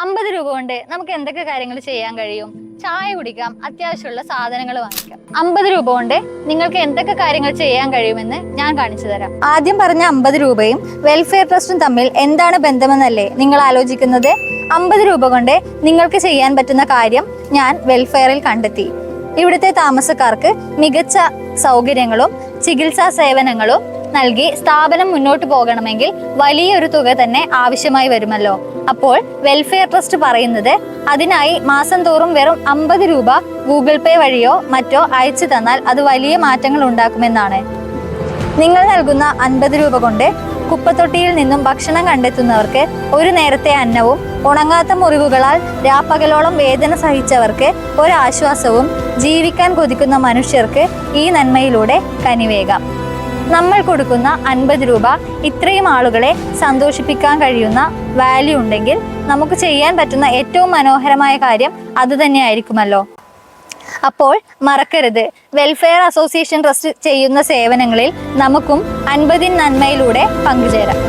50 രൂപ കൊണ്ട് നമുക്ക് എന്തൊക്കെ കാര്യങ്ങൾ ചെയ്യാൻ കഴിയും? ചായ കുടിക്കാം, അത്യാവശ്യമുള്ള സാധനങ്ങൾ വാങ്ങിക്കാം. 50 രൂപ കൊണ്ട് നിങ്ങൾക്ക് എന്തൊക്കെ കാര്യങ്ങൾ ചെയ്യാൻ കഴിയുമെന്ന് ഞാൻ കാണിച്ചു തരാം. ആദ്യം പറഞ്ഞ 50 രൂപയും വെൽഫെയർ ട്രസ്റ്റും തമ്മിൽ എന്താണ് ബന്ധമെന്നല്ലേ നിങ്ങൾ ആലോചിക്കുന്നത്? 50 രൂപ കൊണ്ട് നിങ്ങൾക്ക് ചെയ്യാൻ പറ്റുന്ന കാര്യം ഞാൻ വെൽഫെയറിൽ കണ്ടെത്തി. ഇവിടുത്തെ താമസക്കാർക്ക് മികച്ച സൗകര്യങ്ങളും ചികിത്സാ സേവനങ്ങളും നൽകി സ്ഥാപനം മുന്നോട്ട് പോകണമെങ്കിൽ വലിയൊരു തുക തന്നെ ആവശ്യമായി വരുമല്ലോ. അപ്പോൾ വെൽഫെയർ ട്രസ്റ്റ് പറയുന്നത് അതിനായി മാസം തോറും വെറും 50 രൂപ ഗൂഗിൾ പേ വഴിയോ മറ്റോ അയച്ചു തന്നാൽ അത് വലിയ മാറ്റങ്ങൾ ഉണ്ടാക്കുമെന്നാണ്. നിങ്ങൾ നൽകുന്ന 50 രൂപ കൊണ്ട് കുപ്പത്തൊട്ടിയിൽ നിന്നും ഭക്ഷണം കണ്ടെത്തുന്നവർക്ക് ഒരു നേരത്തെ അന്നവും, ഉണങ്ങാത്ത മുറിവുകളാൽ രാപ്പകലോളം വേദന സഹിച്ചവർക്ക് ഒരാശ്വാസവും, ജീവിക്കാൻ കൊതിക്കുന്ന മനുഷ്യർക്ക് ഈ നന്മയിലൂടെ കനിവേകാം. നമ്മൾ കൊടുക്കുന്ന 50 രൂപ ഇത്രയും ആളുകളെ സന്തോഷിപ്പിക്കാൻ കഴിയുന്ന വാല്യൂ ഉണ്ടെങ്കിൽ നമുക്ക് ചെയ്യാൻ പറ്റുന്ന ഏറ്റവും മനോഹരമായ കാര്യം അത് തന്നെയായിരിക്കുമല്ലോ. അപ്പോൾ മറക്കരുത്, വെൽഫെയർ അസോസിയേഷൻ ട്രസ്റ്റ് ചെയ്യുന്ന സേവനങ്ങളിൽ നമുക്കും 50 നന്മയിലൂടെ പങ്കുചേരാം.